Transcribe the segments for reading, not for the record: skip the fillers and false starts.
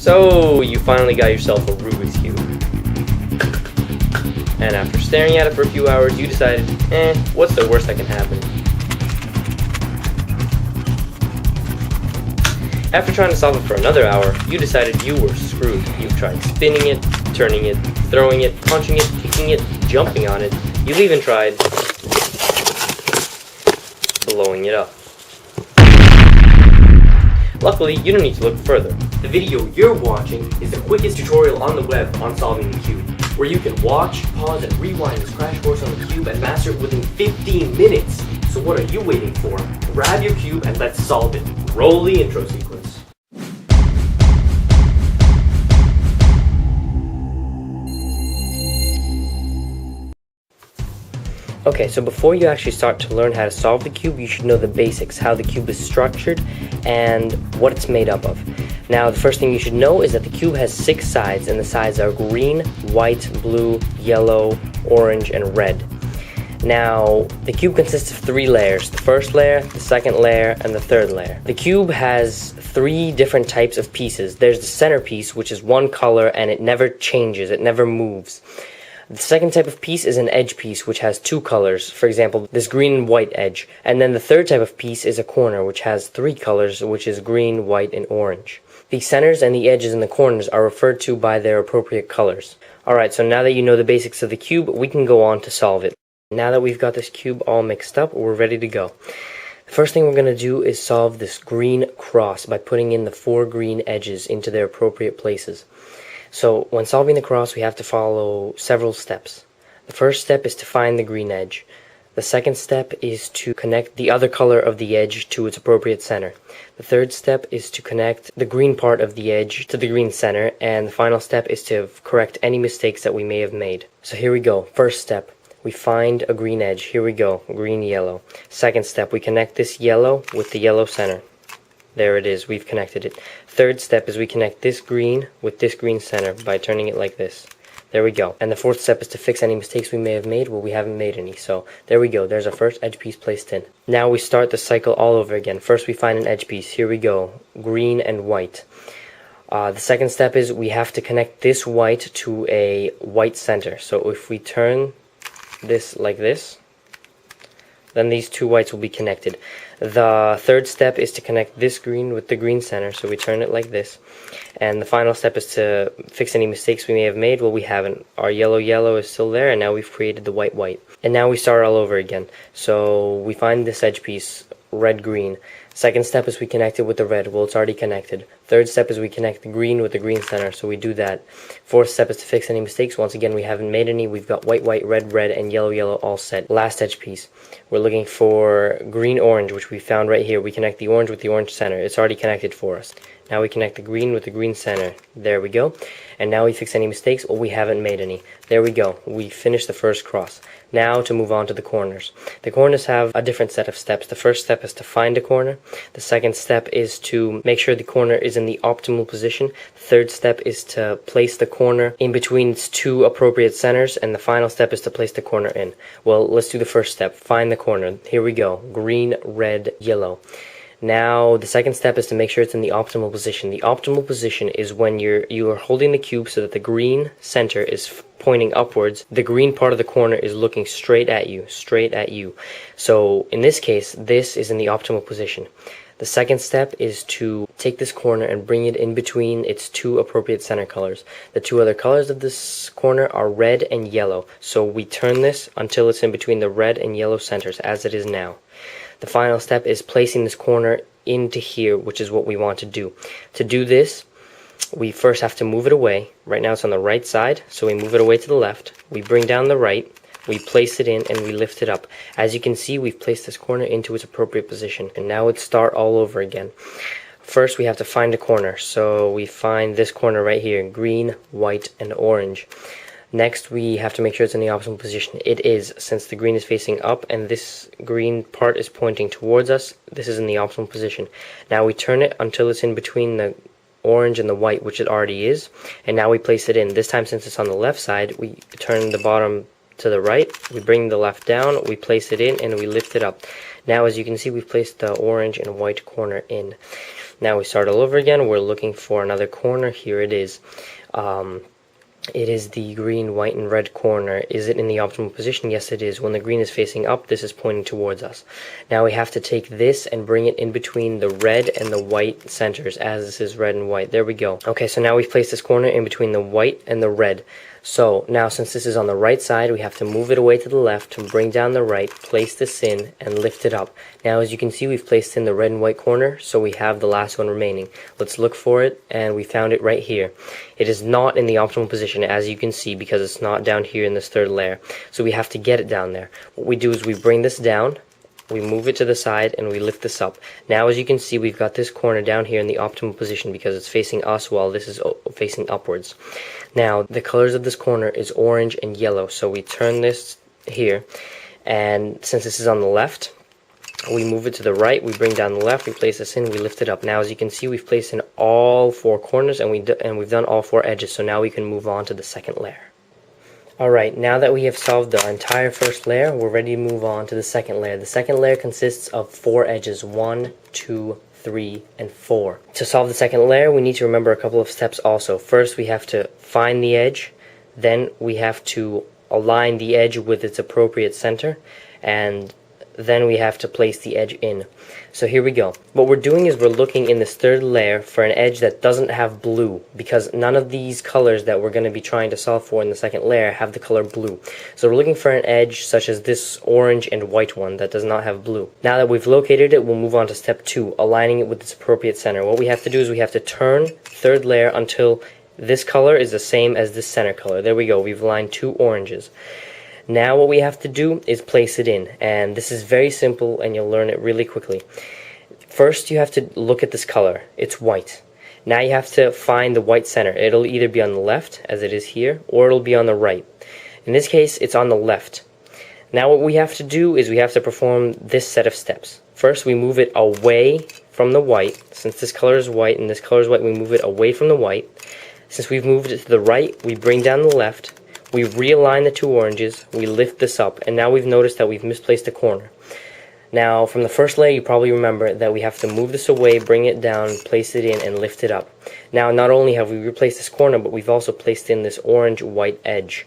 So, you finally got yourself a Rubik's Cube. And after staring at it for a few hours, you decided, what's the worst that can happen? After trying to solve it for another hour, you decided you were screwed. You've tried spinning it, turning it, throwing it, punching it, kicking it, jumping on it. You've even tried blowing it up. Luckily, you don't need to look further. The video you're watching is the quickest tutorial on the web on solving the cube, where you can watch, pause, and rewind this crash course on the cube and master it within 15 minutes. So what are you waiting for? Grab your cube and let's solve it. Roll the intro sequence. Okay, so before you actually start to learn how to solve the cube, you should know the basics, how the cube is structured and what it's made up of. Now, the first thing you should know is that the cube has 6 sides, and the sides are green, white, blue, yellow, orange, and red. Now, the cube consists of 3 layers: the first layer, the second layer, and the third layer. The cube has 3 different types of pieces. There's the center piece, which is one color and it never changes, it never moves. The second type of piece is an edge piece, which has 2 colors, for example, this green and white edge. And then the third type of piece is a corner, which has 3 colors, which is green, white, and orange. The centers and the edges and the corners are referred to by their appropriate colors. Alright, so now that you know the basics of the cube, we can go on to solve it. Now that we've got this cube all mixed up, we're ready to go. The first thing we're going to do is solve this green cross by putting in the 4 green edges into their appropriate places. So when solving the cross, we have to follow several steps. The first step is to find the green edge. The second step is to connect the other color of the edge to its appropriate center. The third step is to connect the green part of the edge to the green center. And the final step is to correct any mistakes that we may have made. So here we go. First step, we find a green edge. Here we go, green, yellow. Second step, we connect this yellow with the yellow center. There it is, we've connected it. Third step is we connect this green with this green center by turning it like this. There we go. And the fourth step is to fix any mistakes we may have made. Well, we haven't made any. So there we go. There's our first edge piece placed in. Now we start the cycle all over again. First we find an edge piece. Here we go. Green and white. The second step is we have to connect this white to a white center. So if we turn this like this, then these 2 whites will be connected. The third step is to connect this green with the green center, so we turn it like this. And the final step is to fix any mistakes we may have made. Well, we haven't. Our yellow is still there, and now we've created the white. And now we start all over again. So we find this edge piece, red-green. Second step is we connect it with the red. Well, it's already connected. Third step is we connect the green with the green center, so we do that. Fourth step is to fix any mistakes. Once again, we haven't made any. We've got white, red, and yellow all set. Last edge piece. We're looking for green-orange, which we found right here. We connect the orange with the orange center. It's already connected for us. Now we connect the green with the green center. There we go. And now we fix any mistakes. Well, we haven't made any. There we go. We finished the first cross. Now to move on to the corners. The corners have a different set of steps. The first step is to find a corner. The second step is to make sure the corner is in the optimal position. The third step is to place the corner in between its 2 appropriate centers. And the final step is to place the corner in. Well, let's do the first step. Find the corner. Here we go. Green, red, yellow. Now, the second step is to make sure it's in the optimal position. The optimal position is when you are holding the cube so that the green center is pointing upwards. The green part of the corner is looking straight at you. So, in this case, this is in the optimal position. The second step is to take this corner and bring it in between its 2 appropriate center colors. The 2 other colors of this corner are red and yellow. So we turn this until it's in between the red and yellow centers, as it is now. The final step is placing this corner into here, which is what we want to do. To do this, we first have to move it away. Right now it's on the right side, so we move it away to the left. We bring down the right, we place it in, and we lift it up. As you can see, we've placed this corner into its appropriate position. And now let's start all over again. First, we have to find a corner. So we find this corner right here, green, white, and orange. Next, we have to make sure it's in the optimal position. It is, since the green is facing up and this green part is pointing towards us, this is in the optimal position. Now we turn it until it's in between the orange and the white, which it already is, and now we place it in. This time, since it's on the left side, we turn the bottom to the right, we bring the left down, we place it in, and we lift it up. Now as you can see, we've placed the orange and white corner in. Now we start all over again. We're looking for another corner. Here it is. It is the green, white, and red corner. Is it in the optimal position? Yes, it is. When the green is facing up, this is pointing towards us. Now we have to take this and bring it in between the red and the white centers, as this is red and white. There we go. Okay, so now we've placed this corner in between the white and the red. So now since this is on the right side, we have to move it away to the left to bring down the right, place this in, and lift it up. Now as you can see, we've placed in the red and white corner, so we have the last one remaining. Let's look for it, and we found it right here. It is not in the optimal position, as you can see, because it's not down here in this third layer. So we have to get it down there. What we do is we bring this down, we move it to the side, and we lift this up. Now as you can see, we've got this corner down here in the optimal position because it's facing us while this is facing upwards. Now the colors of this corner is orange and yellow, so we turn this here, and since this is on the left, we move it to the right, we bring down the left, we place this in, we lift it up. Now as you can see, we've placed in all four corners, and we've done all four edges, so now we can move on to the second layer. Alright, now that we have solved the entire first layer, we're ready to move on to the second layer. The second layer consists of 4 edges, 1, 2, 3, and 4. To solve the second layer, we need to remember a couple of steps also. First, we have to find the edge, then we have to align the edge with its appropriate center, and then we have to place the edge in. So here we go. What we're doing is we're looking in this third layer for an edge that doesn't have blue, because none of these colors that we're going to be trying to solve for in the second layer have the color blue. So we're looking for an edge such as this orange and white one that does not have blue. Now that we've located it, we'll move on to step 2, aligning it with its appropriate center. What we have to do is we have to turn third layer until this color is the same as this center color. There we go. We've aligned 2 oranges. Now what we have to do is place it in, and this is very simple and you'll learn it really quickly. First you have to look at this color. It's white. Now you have to find the white center. It'll either be on the left, as it is here, or it'll be on the right. In this case, it's on the left. Now what we have to do is we have to perform this set of steps. First we move it away from the white. Since this color is white and this color is white, we move it away from the white. Since we've moved it to the right, we bring down the left. We realign the 2 oranges, we lift this up, and now we've noticed that we've misplaced a corner. Now, from the first layer, you probably remember that we have to move this away, bring it down, place it in, and lift it up. Now, not only have we replaced this corner, but we've also placed in this orange-white edge.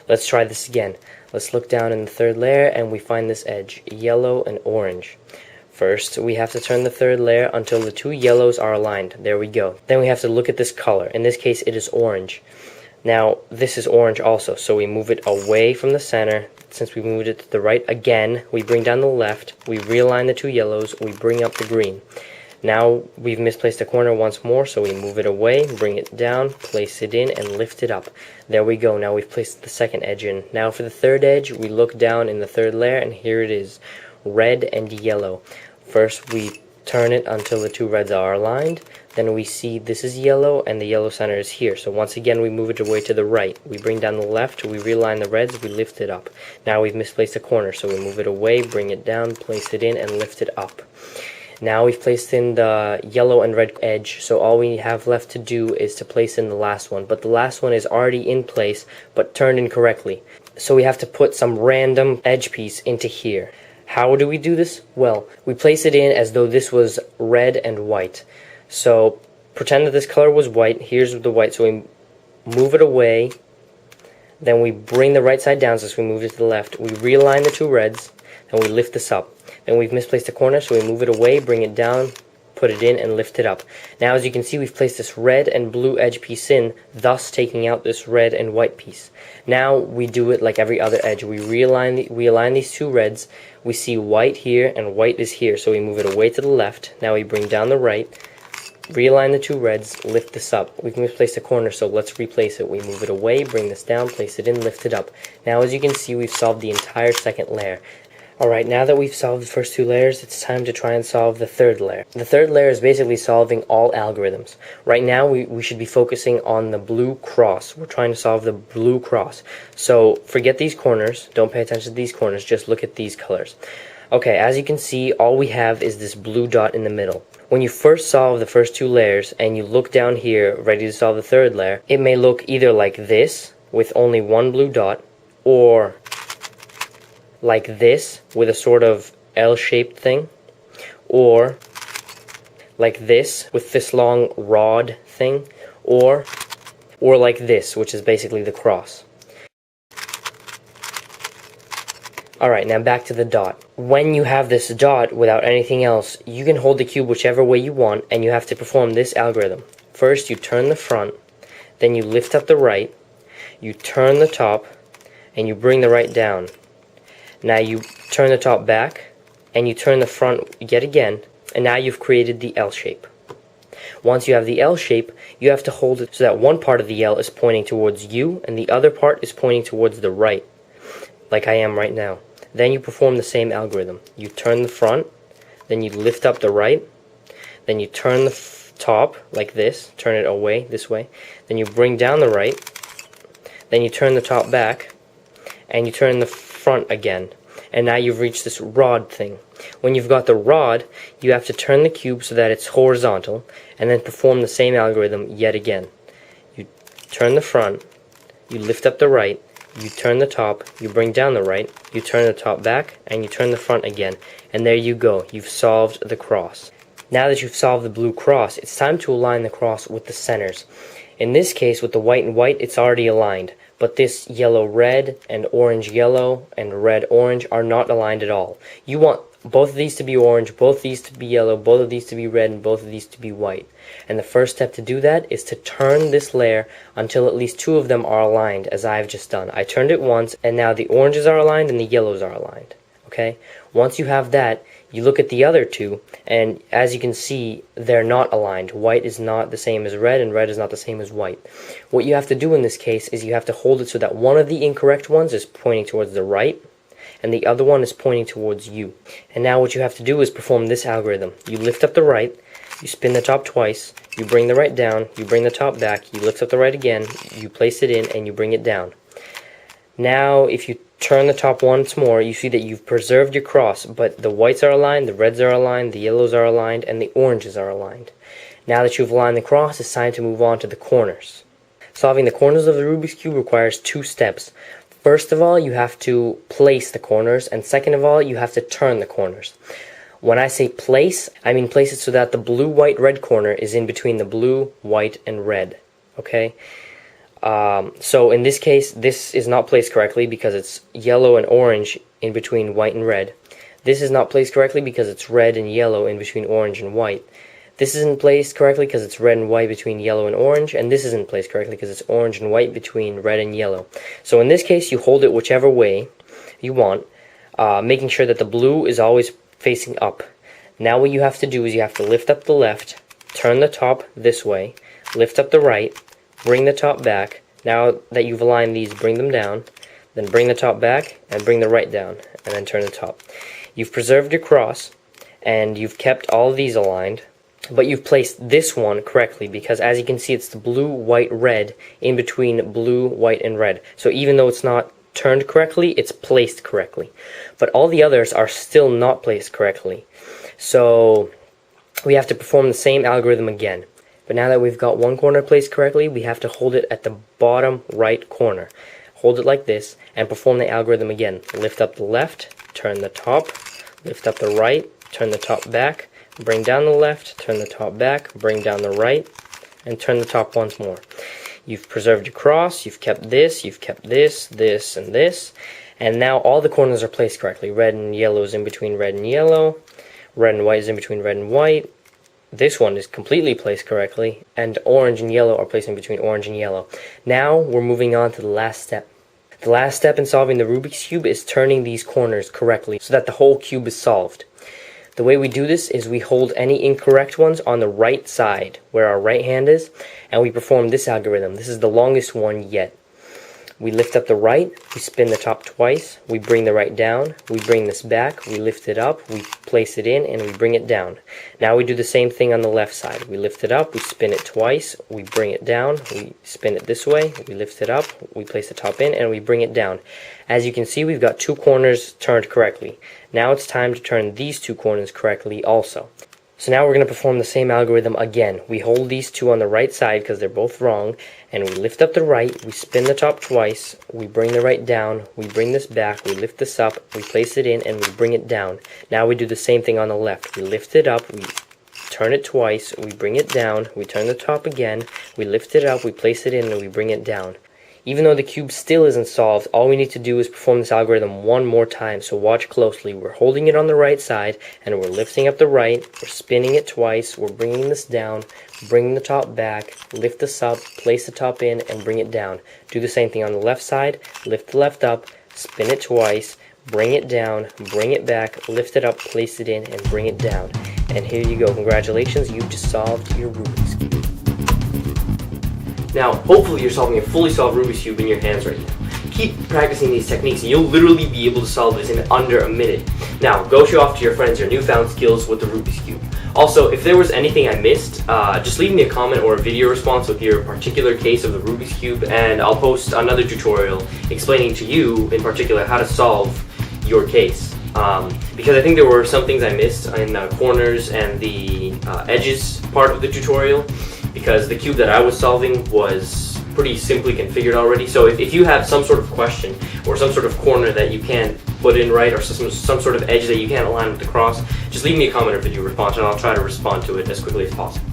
Let's try this again. Let's look down in the third layer, and we find this edge, yellow and orange. First, we have to turn the third layer until the 2 yellows are aligned. There we go. Then we have to look at this color. In this case, it is orange. Now, this is orange also, so we move it away from the center. Since we moved it to the right again, we bring down the left, we realign the 2 yellows, we bring up the green. Now, we've misplaced a corner once more, so we move it away, bring it down, place it in, and lift it up. There we go. Now we've placed the second edge in. Now for the third edge, we look down in the third layer, and here it is, red and yellow. First, we turn it until the 2 reds are aligned. Then we see this is yellow and the yellow center is here. So once again we move it away to the right. We bring down the left, we realign the reds, we lift it up. Now we've misplaced a corner, so we move it away, bring it down, place it in, and lift it up. Now we've placed in the yellow and red edge, so all we have left to do is to place in the last one. But the last one is already in place, but turned incorrectly. So we have to put some random edge piece into here. How do we do this? Well, we place it in as though this was red and white. So pretend that this color was white. Here's the white, so we move it away. Then we bring the right side down since we moved it to the left. We realign the 2 reds, and we lift this up. Then we've misplaced a corner, so we move it away, bring it down, put it in, and lift it up. Now as you can see, we've placed this red and blue edge piece in, thus taking out this red and white piece. Now we do it like every other edge. We align these 2 reds. We see white here and white is here, so we move it away to the left. Now we bring down the right, realign the 2 reds, lift this up. We've misplaced a corner, so let's replace it. We move it away, bring this down, place it in, lift it up. Now as you can see, we've solved the entire second layer. Alright, now that we've solved the first 2 layers, it's time to try and solve the third layer. The third layer is basically solving all algorithms. Right now, we should be focusing on the blue cross. We're trying to solve the blue cross. So, forget these corners. Don't pay attention to these corners. Just look at these colors. Okay, as you can see, all we have is this blue dot in the middle. When you first solve the first 2 layers, and you look down here, ready to solve the third layer, it may look either like this, with only 1 blue dot, or like this with a sort of L-shaped thing, or like this with this long rod thing, or like this, which is basically the cross. Alright, now back to the dot. When you have this dot without anything else, you can hold the cube whichever way you want, and you have to perform this algorithm. First, you turn the front, then you lift up the right, you turn the top, and you bring the right down. Now you turn the top back, and you turn the front yet again, and now you've created the L shape. Once you have the L shape, you have to hold it so that one part of the L is pointing towards you, and the other part is pointing towards the right, like I am right now. Then you perform the same algorithm. You turn the front, then you lift up the right, then you turn the top like this, turn it away this way, then you bring down the right, then you turn the top back, and you turn the front again. And now you've reached this rod thing. When you've got the rod, you have to turn the cube so that it's horizontal, and then perform the same algorithm yet again. You turn the front, you lift up the right, you turn the top, you bring down the right, you turn the top back, and you turn the front again. And there you go, you've solved the cross. Now that you've solved the blue cross, it's time to align the cross with the centers. In this case, with the white and white, it's already aligned. But this yellow-red and orange-yellow and red-orange are not aligned at all. You want both of these to be orange, both of these to be yellow, both of these to be red, and both of these to be white. And the first step to do that is to turn this layer until at least two of them are aligned, as I've just done. I turned it once, and now the oranges are aligned and the yellows are aligned. Okay? Once you have that, you look at the other two, and as you can see, they're not aligned. White is not the same as red, and red is not the same as white. What you have to do in this case is you have to hold it so that one of the incorrect ones is pointing towards the right, and the other one is pointing towards you. And now what you have to do is perform this algorithm. You lift up the right, you spin the top twice, you bring the right down, you bring the top back, you lift up the right again, you place it in, and you bring it down. Now, if you turn the top once more, you see that you've preserved your cross, but the whites are aligned, the reds are aligned, the yellows are aligned, and the oranges are aligned. Now that you've aligned the cross, it's time to move on to the corners. Solving the corners of the Rubik's Cube requires two steps. First of all, you have to place the corners, and second of all, you have to turn the corners. When I say place, I mean place it so that the blue, white, red corner is in between the blue, white, and red. Okay? So in this case, this is not placed correctly because it's yellow and orange in between white and red. This is not placed correctly because it's red and yellow in between orange and white. This isn't placed correctly because it's red and white between yellow and orange, and this isn't placed correctly because it's orange and white between red and yellow. So in this case, you hold it whichever way you want, making sure that the blue is always facing up. Now what you have to do is you have to lift up the left, turn the top this way, lift up the right, bring the top back. Now that you've aligned these, bring them down, then bring the top back, and bring the right down, and then turn the top. You've preserved your cross, and you've kept all of these aligned, but you've placed this one correctly, because as you can see, it's the blue, white, red, in between blue, white, and red. So even though it's not turned correctly, it's placed correctly. But all the others are still not placed correctly. So we have to perform the same algorithm again. But now that we've got one corner placed correctly, we have to hold it at the bottom right corner. Hold it like this, and perform the algorithm again. Lift up the left, turn the top, lift up the right, turn the top back, bring down the left, turn the top back, bring down the right, and turn the top once more. You've preserved your cross, you've kept this, this, and this, and now all the corners are placed correctly. Red and yellow is in between red and yellow, red and white is in between red and white, this one is completely placed correctly, and orange and yellow are placed in between orange and yellow. Now we're moving on to the last step. The last step in solving the Rubik's Cube is turning these corners correctly so that the whole cube is solved. The way we do this is we hold any incorrect ones on the right side, where our right hand is, and we perform this algorithm. This is the longest one yet. We lift up the right, we spin the top twice, we bring the right down, we bring this back, we lift it up, we place it in, and we bring it down. Now we do the same thing on the left side. We lift it up, we spin it twice, we bring it down, we spin it this way, we lift it up, we place the top in, and we bring it down. As you can see, we've got two corners turned correctly. Now it's time to turn these two corners correctly also. So now we're going to perform the same algorithm again. We hold these two on the right side because they're both wrong, and we lift up the right, we spin the top twice, we bring the right down, we bring this back, we lift this up, we place it in, and we bring it down. Now we do the same thing on the left. We lift it up, we turn it twice, we bring it down, we turn the top again, we lift it up, we place it in, and we bring it down. Even though the cube still isn't solved, all we need to do is perform this algorithm one more time, so watch closely. We're holding it on the right side, and we're lifting up the right, we're spinning it twice, we're bringing this down, bringing the top back, lift this up, place the top in, and bring it down. Do the same thing on the left side, lift the left up, spin it twice, bring it down, bring it back, lift it up, place it in, and bring it down. And here you go. Congratulations, you've just solved your Rubik's Cube. Now, hopefully you're solving a fully solved Rubik's Cube in your hands right now. Keep practicing these techniques and you'll literally be able to solve this in under a minute. Now, go show off to your friends your newfound skills with the Rubik's Cube. Also, if there was anything I missed, just leave me a comment or a video response with your particular case of the Rubik's Cube, and I'll post another tutorial explaining to you, in particular, how to solve your case. Because I think there were some things I missed in the corners and the edges part of the tutorial, because the cube that I was solving was pretty simply configured already. So if you have some sort of question or some sort of corner that you can't put in right, or some sort of edge that you can't align with the cross, just leave me a comment or video response and I'll try to respond to it as quickly as possible.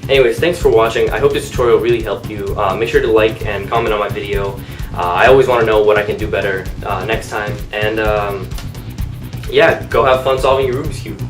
Anyways, thanks for watching. I hope this tutorial really helped you. Make sure to like and comment on my video. I always want to know what I can do better next time. And yeah, go have fun solving your Rubik's Cube.